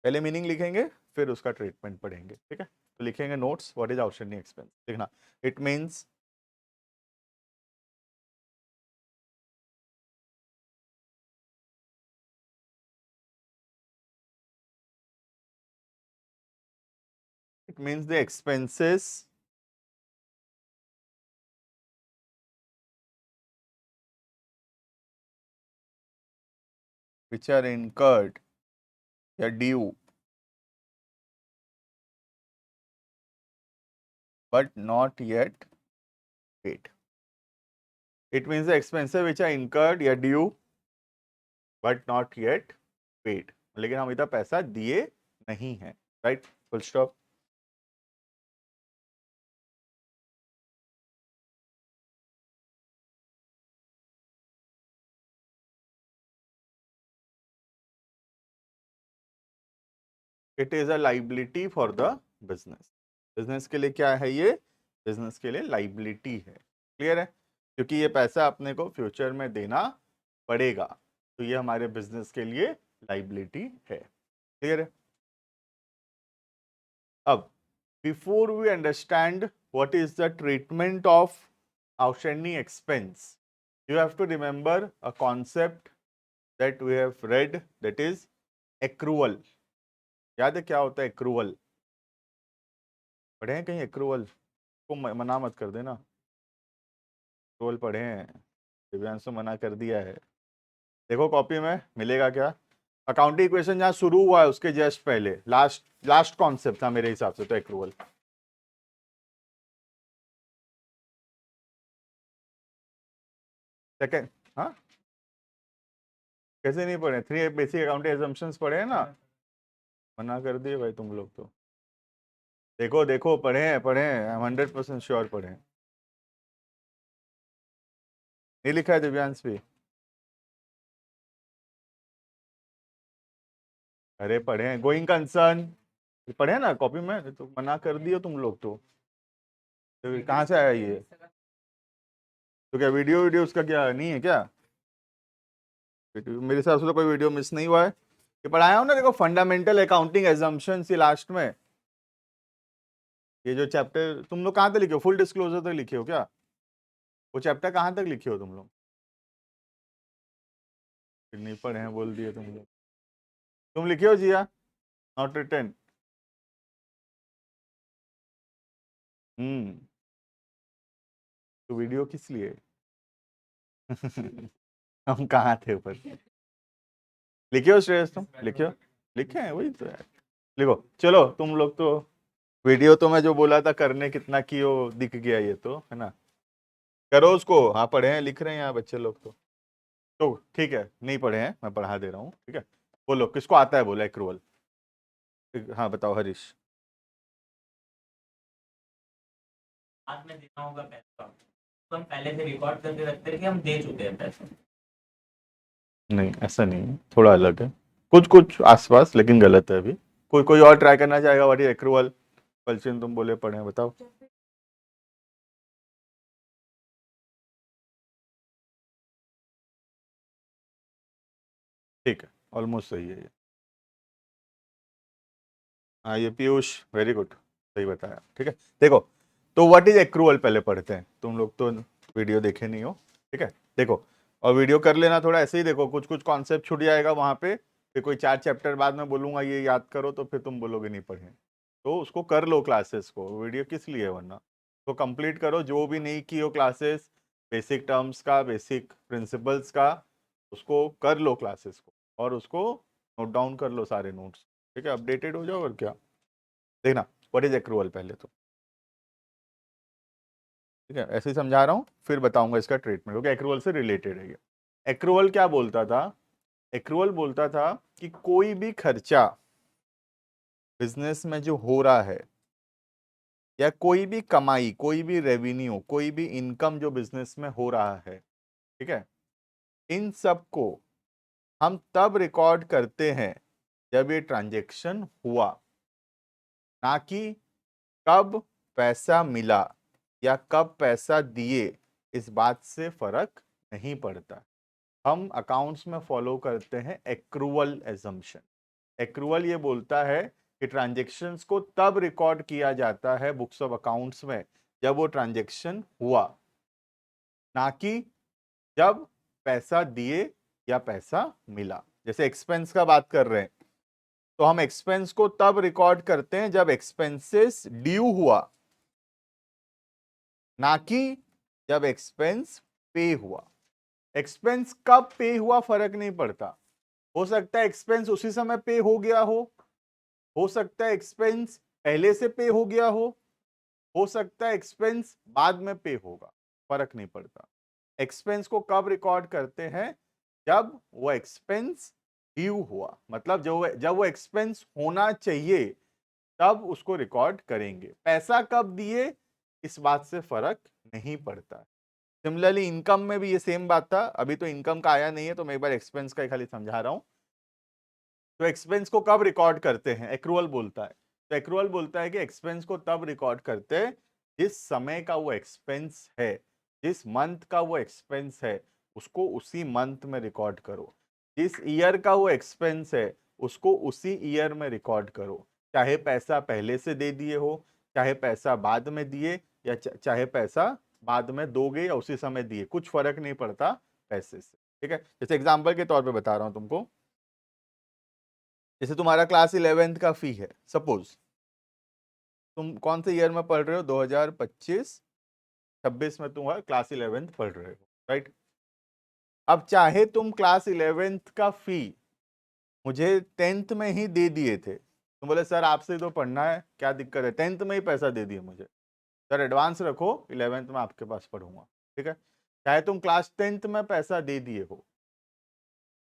पहले मीनिंग लिखेंगे फिर उसका ट्रीटमेंट पढ़ेंगे। ठीक है, तो लिखेंगे notes, what is outstanding expense, लिखना it means the expenses which are incurred या due but not yet paid. It means the expenses which are incurred या due but not yet paid, लेकिन हम इतना पैसा दिए नहीं है, right? Full stop. It is a liability for the business. Business के लिए क्या है ये? बिजनेस के लिए लाइबिलिटी है। क्लियर है? क्योंकि ये पैसा अपने को फ्यूचर में देना पड़ेगा, तो ये हमारे बिजनेस के लिए लाइबिलिटी है। क्लियर है? अब before we understand what is the treatment of outstanding expense, you have to remember a concept that we have read, that is accrual. याद है क्या होता है accrual? पढ़े हैं कहीं accrual को? मना मत कर देना, accrual पढ़े हैं? दिव्यांश तो मना कर दिया है। देखो कॉपी में मिलेगा क्या, अकाउंटिंग इक्वेशन जहां शुरू हुआ है उसके जस्ट पहले लास्ट कॉन्सेप्ट था मेरे हिसाब से तो accrual। सेकंड, हाँ कैसे नहीं पढ़े? 3 बेसिक अकाउंटिंग एजम्पशंस पढ़े हैं ना? मना कर दिए भाई तुम लोग तो। देखो देखो पढ़े हैं, पढ़े हैं, आई एम 100% श्योर पढ़े हैं। नहीं लिखा है दिव्यांश भी? अरे पढ़े हैं, गोइंग कंसर्न पढ़े हैं ना कॉपी में? तो मना कर दियो तुम लोग तो कहाँ से आया ये? तो क्या वीडियो वीडियो उसका क्या नहीं है क्या? मेरे हिसाब से तो कोई वीडियो मिस नहीं हुआ है। ये पढ़ाया हूँ ना, देखो फंडामेंटल अकाउंटिंग एजम्पशंस, ये लास्ट में ये जो चैप्टर तुम लोग कहाँ तक लिखे हो? फुल डिस्क्लोजर तक लिखे हो क्या? वो चैप्टर कहाँ तक लिखे हो तुम लोग? फिर नहीं पढ़े हैं बोल दिए तुम लोग। तुम लिखे हो जिया? Not written. तो वीडियो किस लिए? हम कहाँ थे ऊपर? लिखे हो श्रेयस? तुम लिखे हो? लिखे हैं वही तो यार। लिखो चलो तुम लोग तो। वीडियो तो मैं जो बोला था करने कितना की हो दिख गया ये तो, है ना? करो उसको। हाँ पढ़े हैं, लिख रहे हैं यहाँ बच्चे लोग तो ठीक है। नहीं पढ़े हैं मैं पढ़ा दे रहा हूँ, ठीक है? बोलो किसको आता है, बोला एक्रूवल। हाँ बताओ हरीश। बाद में देना होगा पैसा, तो हम पहले से रिकॉर्ड करके रखते हैं कि हम दे चुके हैं पैसा। नहीं ऐसा नहीं है, थोड़ा अलग है, कुछ कुछ आसपास, लेकिन गलत है अभी। कोई कोई और ट्राई करना चाहेगा? What is accrual? कल्चर तुम बोले पढ़े हैं, बताओ। ठीक है, ऑलमोस्ट सही है ये। हाँ ये पीयूष, वेरी गुड, सही बताया, ठीक है। देखो तो व्हाट इज एक्रूवल पहले पढ़ते हैं, तुम लोग तो वीडियो देखे नहीं हो, ठीक है? देखो, और वीडियो कर लेना थोड़ा ऐसे ही, देखो कुछ कुछ कॉन्सेप्ट छूट जाएगा वहां पे, फिर कोई 4 चैप्टर बाद में बोलूंगा ये याद करो, तो फिर तुम बोलोगे नहीं पढ़े। तो उसको कर लो क्लासेस को, वीडियो किस लिए है वरना? तो कंप्लीट करो जो भी नहीं की हो क्लासेस, बेसिक टर्म्स का, बेसिक प्रिंसिपल्स का, उसको कर लो क्लासेस को, और उसको नोट डाउन कर लो सारे नोट्स, ठीक है? अपडेटेड हो जाओ और क्या। देखना व्हाट इज एक्रूवल पहले तो, ठीक है? ऐसे ही समझा रहा हूँ, फिर बताऊंगा इसका ट्रीटमेंट, क्योंकि एक्रूवल से रिलेटेड है ये। एक्रूवल क्या बोलता था? एक्रूवल बोलता था कि कोई भी खर्चा बिजनेस में जो हो रहा है, या कोई भी कमाई, कोई भी रेवेन्यू, कोई भी इनकम जो बिजनेस में हो रहा है, ठीक है, इन सब को हम तब रिकॉर्ड करते हैं जब ये ट्रांजैक्शन हुआ, ना कि कब पैसा मिला या कब पैसा दिए। इस बात से फर्क नहीं पड़ता। हम अकाउंट्स में फॉलो करते हैं एक्रूवल एजम्पशन। एक्रूवल ये बोलता है कि ट्रांजैक्शंस को तब रिकॉर्ड किया जाता है बुक्स ऑफ अकाउंट्स में जब वो ट्रांजैक्शन हुआ, ना कि जब पैसा दिए या पैसा मिला। जैसे एक्सपेंस का बात कर रहे हैं, तो हम एक्सपेंस को तब रिकॉर्ड करते हैं जब एक्सपेंसेस ड्यू हुआ, ना कि जब एक्सपेंस पे हुआ। एक्सपेंस कब पे हुआ फर्क नहीं पड़ता। हो सकता है एक्सपेंस उसी समय पे हो गया हो सकता है एक्सपेंस पहले से पे हो गया हो सकता है एक्सपेंस बाद में पे होगा, फर्क नहीं पड़ता। एक्सपेंस को कब रिकॉर्ड करते हैं? जब वो एक्सपेंस ड्यू हुआ, मतलब जब वो एक्सपेंस होना चाहिए तब उसको रिकॉर्ड करेंगे। पैसा कब दिए, इस बात से फर्क नहीं पड़ता। सिमिलरली इनकम में भी ये सेम बात था। अभी तो इनकम का आया नहीं है, तो मैं एक बार एक्सपेंस का ही खाली समझा रहा हूं। तो एक्सपेंस को कब रिकॉर्ड करते हैं? एक्रूवल बोलता है। तो एक्रूवल बोलता है कि एक्सपेंस को तब रिकॉर्ड करते हैं जिस समय का वो एक्सपेंस है। जिस मंथ का वो एक्सपेंस है उसको उसी मंथ में रिकॉर्ड करो, जिस ईयर का वो एक्सपेंस है उसको उसी ईयर में रिकॉर्ड करो, चाहे पैसा पहले से दे दिए हो, चाहे पैसा बाद में दिए, या चाहे पैसा बाद में दोगे या उसी समय दिए, कुछ फर्क नहीं पड़ता पैसे से। ठीक है, जैसे एग्जांपल के तौर पे बता रहा हूं तुमको, जैसे तुम्हारा क्लास 11th का फी है, सपोज तुम कौन से ईयर में पढ़ रहे हो, 2025-26 में तुम क्लास 11th पढ़ रहे हो, राइट। अब चाहे तुम क्लास 11th का फी मुझे 10th में ही दे दिए थे, तुम बोले सर आपसे तो पढ़ना है, क्या दिक्कत है, 10th में ही पैसा दे दिए मुझे, सर एडवांस रखो 11th में आपके पास पढ़ूंगा। ठीक है, चाहे तुम क्लास 10th में पैसा दे दिए हो,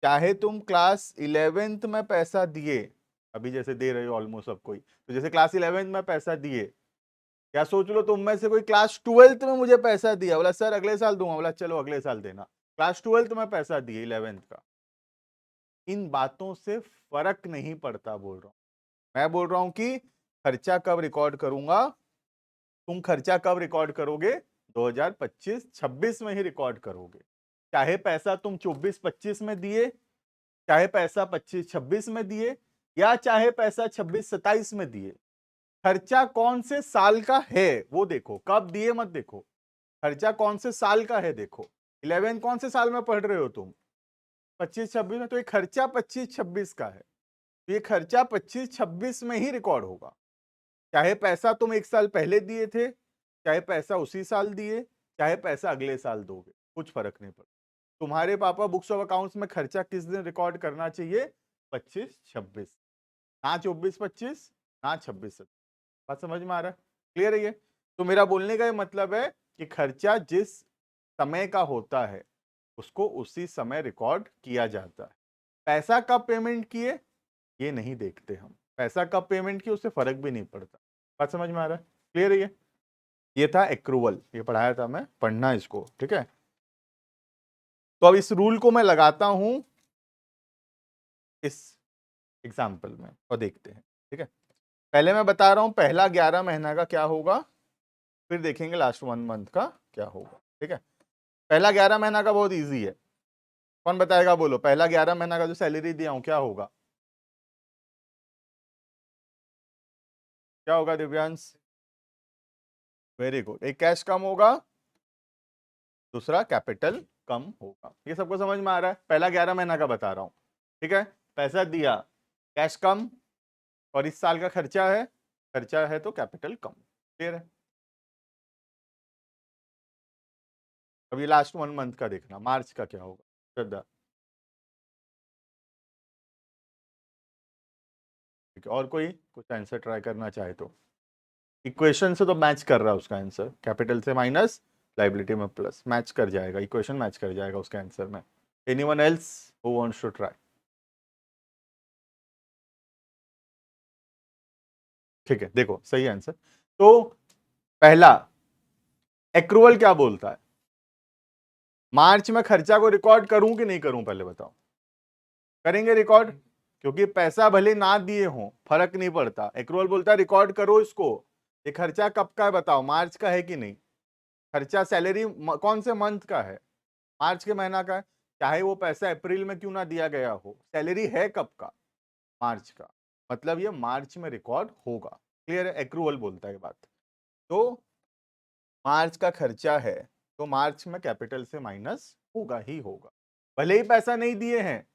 चाहे तुम क्लास 11th में पैसा दिए, अभी जैसे दे रहे हो ऑलमोस्ट सब कोई, तो जैसे क्लास 11th में पैसा दिए, क्या सोच लो तुम में से कोई क्लास 12th में मुझे पैसा दिया, बोला सर अगले साल दूंगा, बोला चलो अगले साल देना, क्लास 12th में पैसा दिए 11th का, इन बातों से फर्क नहीं पड़ता। बोल रहा हूं मैं, बोल रहा हूं कि खर्चा कब रिकॉर्ड करूंगा, तुम खर्चा कब रिकॉर्ड करोगे, 2025-26 में ही रिकॉर्ड करोगे, चाहे पैसा तुम 24-25 में दिए, चाहे पैसा 25-26 में दिए, या चाहे पैसा 26-27 में दिए, खर्चा कौन से साल का है वो देखो, कब दिए मत देखो, खर्चा कौन से साल का है देखो। 11 कौन से साल में पढ़ रहे हो तुम, 25-26 में, तो ये खर्चा 25-26 का है, तो ये खर्चा 25-26 में ही रिकॉर्ड होगा, चाहे पैसा तुम एक साल पहले दिए थे, चाहे पैसा उसी साल दिए, चाहे पैसा अगले साल दोगे, कुछ फर्क नहीं पड़ता। तुम्हारे पापा बुक्स ऑफ अकाउंट्स में खर्चा किस दिन रिकॉर्ड करना चाहिए, 25-26, ना 24-25, ना 26-27। बात समझ में आ रहा है, क्लियर है ये। तो मेरा बोलने का ये मतलब है कि खर्चा जिस समय का होता है उसको उसी समय रिकॉर्ड किया जाता है, पैसा कब पेमेंट किए ये नहीं देखते हम, पैसा कब पेमेंट किए उससे फर्क भी नहीं पड़ता। बात समझ में आ रहा है, क्लियर है ये था एक्रूवल, ये पढ़ाया था मैं, पढ़ना इसको, ठीक है। तो अब इस रूल को मैं लगाता हूं इस एग्जाम्पल में और देखते हैं, ठीक है। पहले मैं बता रहा हूं पहला 11 महीना का क्या होगा, फिर देखेंगे लास्ट 1 मंथ का क्या होगा, ठीक है। पहला 11 महीना का बहुत इजी है, कौन बताएगा, बोलो पहला 11 महीना का जो सैलरी दिया हूं क्या होगा, क्या होगा दिव्यांश, वेरी गुड, एक कैश कम होगा, दूसरा कैपिटल कम होगा, ये सबको समझ में आ रहा है, पहला 11 महीना का बता रहा हूं, ठीक है। पैसा दिया, कैश कम, और इस साल का खर्चा है तो कैपिटल कम, क्लियर है। अब ये लास्ट 1 मंथ का देखना, मार्च का क्या होगा श्रद्धा, ठीक है। और कोई कुछ आंसर ट्राई करना चाहे तो, इक्वेशन से तो मैच कर रहा है उसका आंसर, कैपिटल से माइनस लाइबिलिटी में प्लस, मैच कर जाएगा, इक्वेशन मैच कर जाएगा उसके आंसर में। Anyone else who wants to try, ठीक है, देखो सही आंसर। तो पहला एक्रूवल क्या बोलता है, मार्च में खर्चा को रिकॉर्ड करूं कि नहीं करूं, पहले बताओ, करेंगे रिकॉर्ड, क्योंकि पैसा भले ना दिए हो फर्क नहीं पड़ता, एक्रूवल बोलता है रिकॉर्ड करो इसको, ये खर्चा कब का है बताओ, मार्च का है कि नहीं, खर्चा सैलरी कौन से मंथ का है, मार्च के महीना का है, चाहे वो पैसा अप्रैल में क्यों ना दिया गया हो, सैलरी है कब का, मार्च का, मतलब ये मार्च में रिकॉर्ड होगा, क्लियर है, एक्रूवल बोलता है बात। तो मार्च का खर्चा है तो मार्च में कैपिटल से माइनस होगा ही होगा, भले ही पैसा नहीं दिए हैं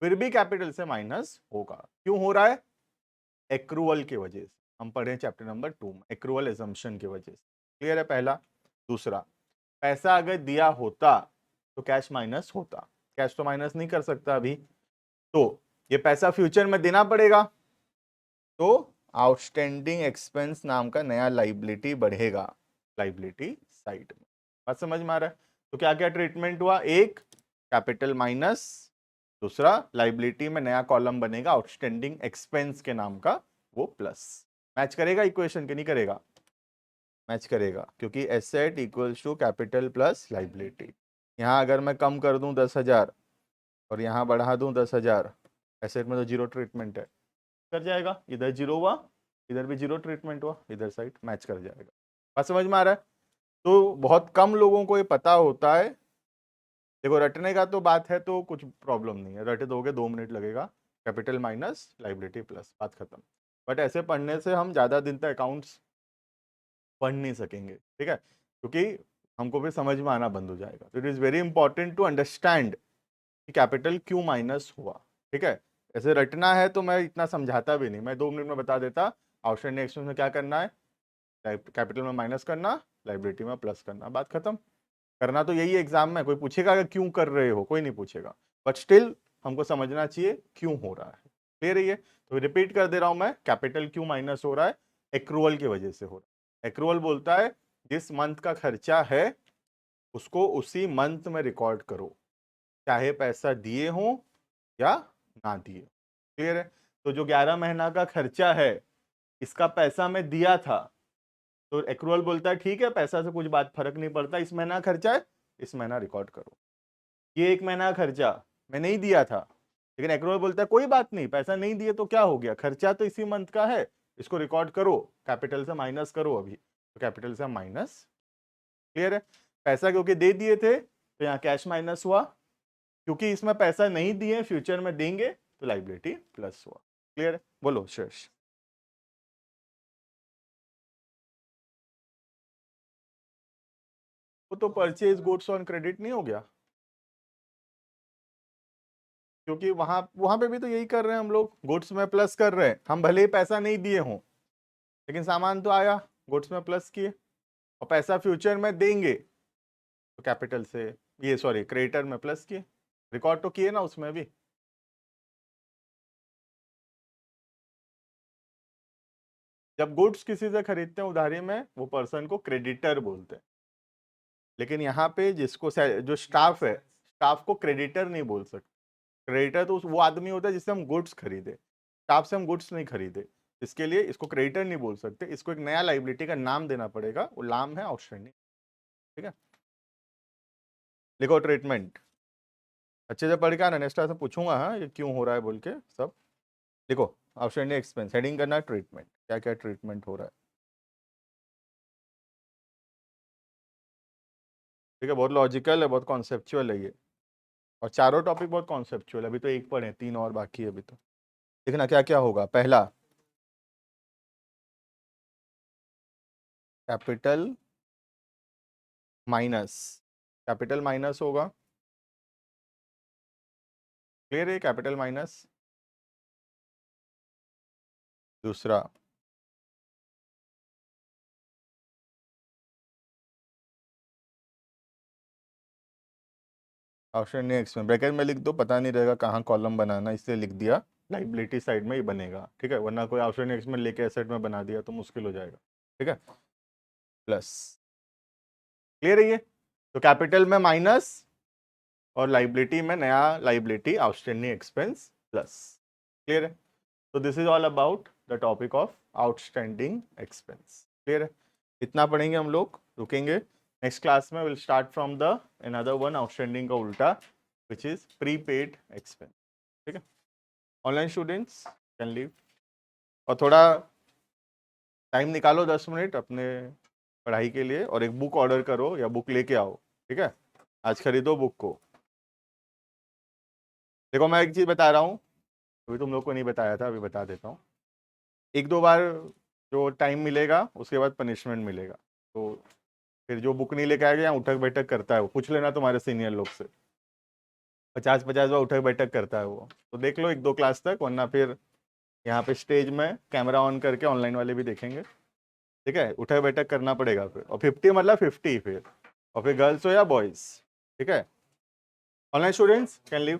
फिर भी कैपिटल से माइनस होगा, क्यों हो रहा है, एक्रूवल की वजह से, हम पढ़े चैप्टर नंबर 2 में, एक्रूवल एजम्पशन की वजह से, क्लियर है पहला। दूसरा, पैसा अगर दिया होता तो कैश माइनस होता, कैश तो माइनस नहीं कर सकता अभी, तो ये पैसा फ्यूचर में देना पड़ेगा, तो आउटस्टैंडिंग एक्सपेंस नाम का नया लाइबिलिटी बढ़ेगा लाइबिलिटी साइड में, बात समझ में आ रहा है। तो क्या क्या ट्रीटमेंट हुआ, एक कैपिटल माइनस, दूसरा लाइबिलिटी में नया कॉलम बनेगा आउटस्टैंडिंग एक्सपेंस के नाम का, वो प्लस, मैच करेगा इक्वेशन के नहीं करेगा, मैच करेगा, क्योंकि asset equals to capital plus liability. यहाँ अगर मैं कम कर दूं 10,000 और यहाँ बढ़ा दूं 10,000, एसेट में तो जीरो ट्रीटमेंट है, कर जाएगा, इधर जीरो हुआ, इधर भी जीरो ट्रीटमेंट हुआ, इधर साइड मैच कर जाएगा, बात समझ में आ रहा है। तो बहुत कम लोगों को ये पता होता है। देखो रटने का तो बात है तो कुछ प्रॉब्लम नहीं है, रटे दोगे 2 मिनट लगेगा, कैपिटल माइनस लाइबिलिटी प्लस, बात खत्म। बट ऐसे पढ़ने से हम ज़्यादा दिन तक अकाउंट्स पढ़ नहीं सकेंगे, ठीक है, क्योंकि हमको भी समझ में आना बंद हो जाएगा। तो it is very important to understand कि कैपिटल क्यों माइनस हुआ, ठीक है। ऐसे रटना है तो मैं इतना समझाता भी नहीं, मैं 2 मिनट में बता देता आउटस्टैंडिंग एक्सपेंस में क्या करना है, कैपिटल में माइनस करना, लाइबिलिटी में प्लस करना, बात खत्म। करना तो यही एग्जाम में, कोई पूछेगा कि क्यों कर रहे हो, कोई नहीं पूछेगा, बट स्टिल हमको समझना चाहिए क्यों हो रहा है। क्लियर है ये? तो रिपीट कर दे रहा हूं मैं, कैपिटल क्यों माइनस हो रहा है, एक्रूअल की वजह से हो रहा है। एक्रूअल बोलता है जिस मंथ का खर्चा है उसको उसी मंथ में रिकॉर्ड करो, चाहे पैसा दिए हो या ना दिए। क्लियर है? तो जो 11 महीना का खर्चा है इसका पैसा मैं दिया था, तो एक्रूअल बोलता है ठीक है, पैसा से कुछ बात फर्क नहीं पड़ता, इस महीना खर्चा है, इस महीना रिकॉर्ड करो। ये 1 महीना खर्चा मैं नहीं दिया था, लेकिन एक्रूअल बोलता है कोई बात नहीं, पैसा नहीं दिए तो क्या हो गया, खर्चा तो इसी मंथ का है, इसको रिकॉर्ड करो, कैपिटल से माइनस करो अभी, तो कैपिटल से माइनस। क्लियर है? पैसा क्योंकि दे दिए थे तो यहाँ कैश माइनस हुआ, क्योंकि इसमें पैसा नहीं दिए फ्यूचर में देंगे तो लाइबिलिटी प्लस हुआ। क्लियर है? बोलो शेष। वो तो परचेज गुड्स ऑन क्रेडिट नहीं हो गया, क्योंकि वहां वहां पे भी तो यही कर रहे हैं हम लोग, गुड्स में प्लस कर रहे हैं, हम भले ही पैसा नहीं दिए हों लेकिन सामान तो आया, गुड्स में प्लस किए, और पैसा फ्यूचर में देंगे तो कैपिटल से, ये सॉरी क्रेडिटर में प्लस किए, रिकॉर्ड तो किए ना उसमें भी। जब गुड्स किसी से खरीदते हैं उधारी में, वो पर्सन को क्रेडिटर बोलते हैं, लेकिन यहाँ पे जिसको जो स्टाफ है, स्टाफ को क्रेडिटर नहीं बोल सकते। क्रेडिटर तो वो आदमी होता है जिससे हम गुड्स खरीदे, स्टाफ से हम गुड्स नहीं खरीदे, इसके लिए इसको क्रेडिटर नहीं बोल सकते, इसको एक नया लाइबिलिटी का नाम देना पड़ेगा, वो नाम है आउटस्टैंडिंग। ठीक है, लिखो ट्रीटमेंट, अच्छे से पढ़ के आना, नेक्स्ट से पूछूंगा हाँ ये क्यों हो रहा है बोल के सब। लिखो आउटस्टैंडिंग एक्सपेंस, हेडिंग करना ट्रीटमेंट, क्या क्या ट्रीटमेंट हो रहा है। ठीक है, बहुत लॉजिकल है, बहुत कॉन्सेप्चुअल है ये, और चारों टॉपिक बहुत कॉन्सेप्चुअल है, अभी तो एक पढ़े, 3 और बाकी है अभी तो। देखना क्या क्या होगा। पहला, कैपिटल माइनस, कैपिटल माइनस होगा, क्लियर है, कैपिटल माइनस। दूसरा, ऑप्शन नेक्स्ट में ब्रैकेट में लिख दो, पता नहीं रहेगा कहाँ कॉलम बनाना, इसलिए लिख दिया लाइबिलिटी साइड में ही बनेगा, ठीक है, वरना कोई ऑप्शन नेक्स्ट में लेके एसेट में बना दिया तो मुश्किल हो जाएगा। ठीक है, प्लस, क्लियर है ये? तो कैपिटल में माइनस और लाइबिलिटी में नया liability outstanding expense plus. Clear है? तो this is all about the topic of outstanding expense. Clear है? इतना पढ़ेंगे हम लोग, रुकेंगे, नेक्स्ट क्लास में will start from the another one outstanding का उल्टा, विच इज प्रीपेड एक्सपेंस। ठीक है, ऑनलाइन स्टूडेंट्स कैन लीव, और थोड़ा टाइम निकालो 10 मिनट अपने पढ़ाई के लिए, और एक बुक ऑर्डर करो या बुक लेके आओ। ठीक है, आज खरीदो बुक को। देखो मैं एक चीज़ बता रहा हूँ, अभी तुम लोग को नहीं बताया था, अभी बता देता हूँ। 1-2 बार जो टाइम मिलेगा उसके बाद पनिशमेंट मिलेगा, तो फिर जो बुक नहीं लेके आएगा या उठक बैठक करता है वो, पूछ लेना तुम्हारे सीनियर लोग से, 50-50 बार उठक बैठक करता है वो, तो देख लो 1-2 क्लास तक, वरना फिर यहाँ पे स्टेज में कैमरा ऑन करके ऑनलाइन वाले भी देखेंगे। ठीक है, उठक बैठक करना पड़ेगा फिर, और 50 मतलब 50 फिर, और फिर गर्ल्स हो या बॉयज़। ठीक है, ऑनलाइन स्टूडेंट्स कैन लीव।